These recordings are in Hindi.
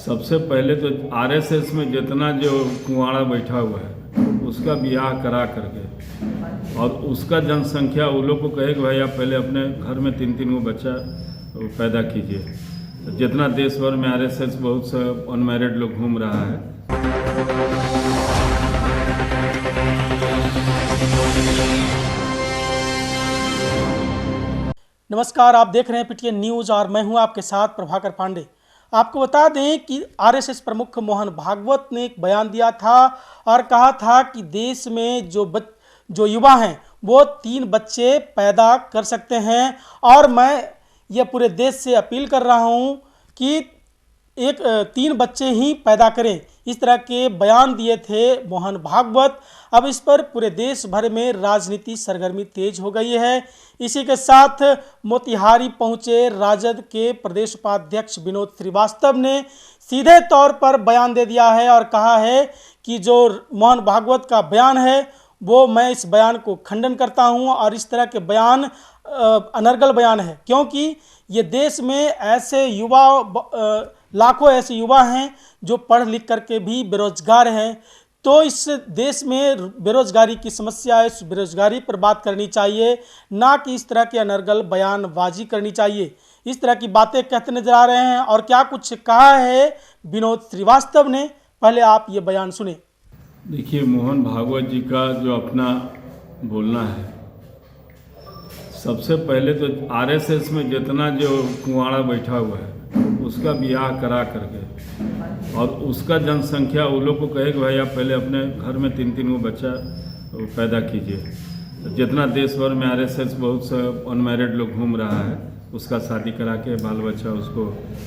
सबसे पहले तो आरएसएस में जितना जो कुंवाड़ा बैठा हुआ है उसका ब्याह करा करके और उसका जनसंख्या वो लोग को कहे कि भाई आप पहले अपने घर में 3-3 गो बच्चा पैदा कीजिए। जितना देश भर में आरएसएस बहुत सा अनमैरिड लोग घूम रहा है। नमस्कार, आप देख रहे हैं पीटीएन न्यूज़ और मैं हूं आपके साथ प्रभाकर पांडे। आपको बता दें कि आरएसएस प्रमुख मोहन भागवत ने एक बयान दिया था और कहा था कि देश में जो युवा हैं वो 3 बच्चे पैदा कर सकते हैं और मैं ये पूरे देश से अपील कर रहा हूं कि 3 बच्चे ही पैदा करें। इस तरह के बयान दिए थे मोहन भागवत। अब इस पर पूरे देश भर में राजनीति सरगर्मी तेज हो गई है। इसी के साथ मोतिहारी पहुंचे राजद के प्रदेश उपाध्यक्ष विनोद श्रीवास्तव ने सीधे तौर पर बयान दे दिया है और कहा है कि जो मोहन भागवत का बयान है वो मैं इस बयान को खंडन करता हूं और इस तरह के बयान अनर्गल बयान है, क्योंकि ये देश में ऐसे युवा लाखों ऐसे युवा हैं जो पढ़ लिख करके भी बेरोजगार हैं। तो इस देश में बेरोजगारी की समस्या है, इस बेरोजगारी पर बात करनी चाहिए, ना कि इस तरह के अनर्गल बयानबाजी करनी चाहिए। इस तरह की बातें कहते नजर आ रहे हैं और क्या कुछ कहा है विनोद श्रीवास्तव ने, पहले आप ये बयान सुने। देखिए, मोहन भागवत जी का जो अपना बोलना है, सबसे पहले तो आरएसएस में जितना जो कुंवाड़ा बैठा हुआ है उसका ब्याह करा करके और उसका जनसंख्या वो लोग को कहे कि भाई आप पहले अपने घर में 3-3 गो बच्चा पैदा कीजिए। जितना देश भर में आरएसएस बहुत सा अनमैरिड लोग घूम रहा है उसका शादी करा के बाल बच्चा उसको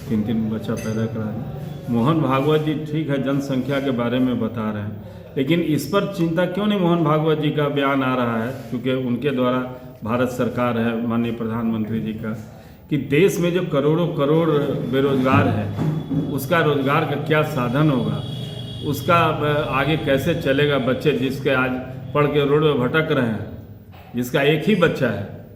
3-3 बच्चा पैदा करा दें। मोहन भागवत जी ठीक है जनसंख्या के बारे में बता रहे हैं, लेकिन इस पर चिंता क्यों नहीं मोहन भागवत जी का बयान आ रहा है, क्योंकि उनके द्वारा भारत सरकार है, माननीय प्रधानमंत्री जी का, कि देश में जो करोड़ों करोड़ बेरोजगार है उसका रोजगार का क्या साधन होगा, उसका आगे कैसे चलेगा। बच्चे जिसके आज पढ़ के रोड पे भटक रहे हैं, जिसका एक ही बच्चा है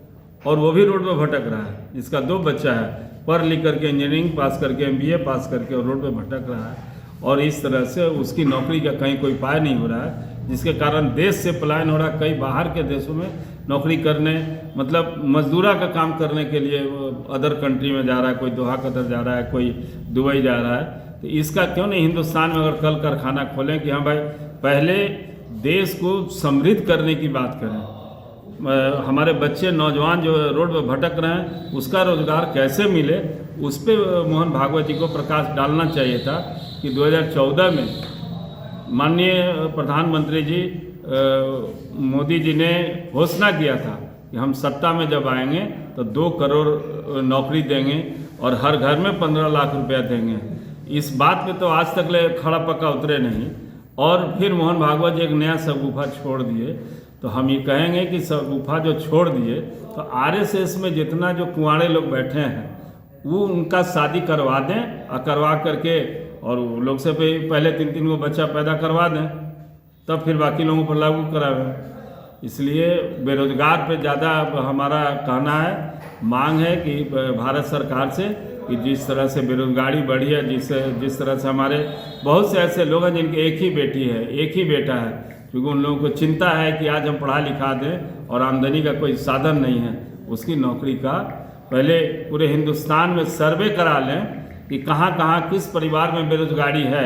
और वो भी रोड पे भटक रहा है, जिसका 2 बच्चा है, पढ़ लिख करके इंजीनियरिंग पास करके MBA पास करके रोड पे भटक रहा है और इस तरह से उसकी नौकरी का कहीं कोई उपाय नहीं हो रहा है, जिसके कारण देश से पलायन हो रहा है। कई बाहर के देशों में नौकरी करने मतलब मजदूरा का काम करने के लिए अदर कंट्री में जा रहा है, कोई दोहा कतर जा रहा है, कोई दुबई जा रहा है। तो इसका क्यों नहीं हिंदुस्तान में अगर कल कारखाना खोलें कि हाँ भाई पहले देश को समृद्ध करने की बात करें, हमारे बच्चे नौजवान जो रोड पर भटक रहे हैं उसका रोजगार कैसे मिले, उस पर मोहन भागवत जी को प्रकाश डालना चाहिए था। कि 2014 में माननीय प्रधानमंत्री जी मोदी जी ने घोषणा किया था कि हम सत्ता में जब आएंगे तो 2 करोड़ नौकरी देंगे और हर घर में 15 लाख रुपया देंगे। इस बात पे तो आज तक ले खड़ा पक्का उतरे नहीं और फिर मोहन भागवत जी एक नया शगुफा छोड़ दिए। तो हम ये कहेंगे कि शगुफा जो छोड़ दिए तो आरएसएस में जितना जो कुंवाड़े लोग बैठे हैं वो उनका शादी करवा दें और करवा करके और वो लोग से पहले 3-3 गो बच्चा पैदा करवा दें, तब फिर बाकी लोगों पर लागू करावें। इसलिए बेरोजगार पे ज़्यादा हमारा कहना है, मांग है कि भारत सरकार से कि जिस तरह से बेरोजगारी बढ़ी है, जिस तरह से हमारे बहुत से ऐसे लोग हैं जिनकी एक ही बेटी है, एक ही बेटा है, क्योंकि उन लोगों को चिंता है कि आज हम पढ़ा लिखा दें और आमदनी का कोई साधन नहीं है, उसकी नौकरी का पहले पूरे हिंदुस्तान में सर्वे करा लें कि कहाँ कहाँ किस परिवार में बेरोजगारी है,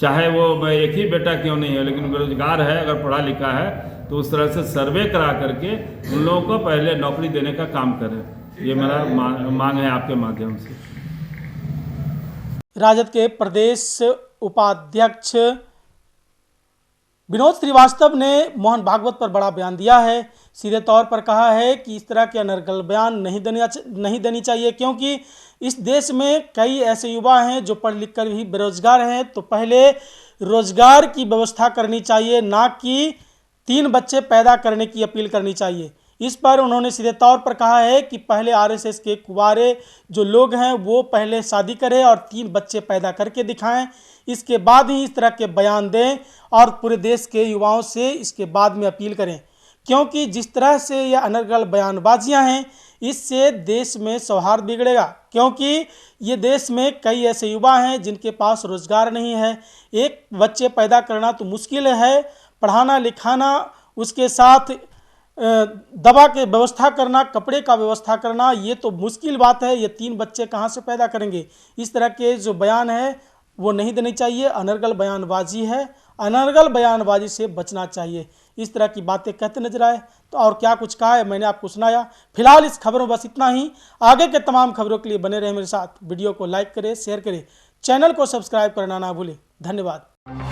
चाहे वो एक ही बेटा क्यों नहीं है लेकिन बेरोजगार है, अगर पढ़ा लिखा है तो उस तरह से सर्वे करा करके उन लोगों को पहले नौकरी देने का काम करें। ये मेरा मांग है आपके माध्यम से। राजद के प्रदेश उपाध्यक्ष विनोद श्रीवास्तव ने मोहन भागवत पर बड़ा बयान दिया है। सीधे तौर पर कहा है कि इस तरह के अनर्गल बयान नहीं देनी चाहिए, क्योंकि इस देश में कई ऐसे युवा हैं जो पढ़ लिख कर भी बेरोजगार हैं। तो पहले रोजगार की व्यवस्था करनी चाहिए, ना कि 3 बच्चे पैदा करने की अपील करनी चाहिए। इस पर उन्होंने सीधे तौर पर कहा है कि पहले आरएसएस के कुंवारे जो लोग हैं वो पहले शादी करें और 3 बच्चे पैदा करके दिखाएं, इसके बाद ही इस तरह के बयान दें और पूरे देश के युवाओं से इसके बाद में अपील करें। क्योंकि जिस तरह से यह अनर्गल बयानबाजियां हैं, इससे देश में सौहार्द बिगड़ेगा। क्योंकि ये देश में कई ऐसे युवा हैं जिनके पास रोजगार नहीं है। एक बच्चे पैदा करना तो मुश्किल है, पढ़ाना लिखाना, उसके साथ दवा के व्यवस्था करना, कपड़े का व्यवस्था करना, ये तो मुश्किल बात है। ये 3 बच्चे कहाँ से पैदा करेंगे? इस तरह के जो बयान है वो नहीं देनी चाहिए। अनर्गल बयानबाजी है, अनर्गल बयानबाजी से बचना चाहिए। इस तरह की बातें कहते नजर आए। तो और क्या कुछ कहा है मैंने आपको सुनाया। फिलहाल इस खबर में बस इतना ही। आगे के तमाम खबरों के लिए बने रहे मेरे साथ। वीडियो को लाइक करें, शेयर करें, चैनल को सब्सक्राइब करना ना भूलें। धन्यवाद।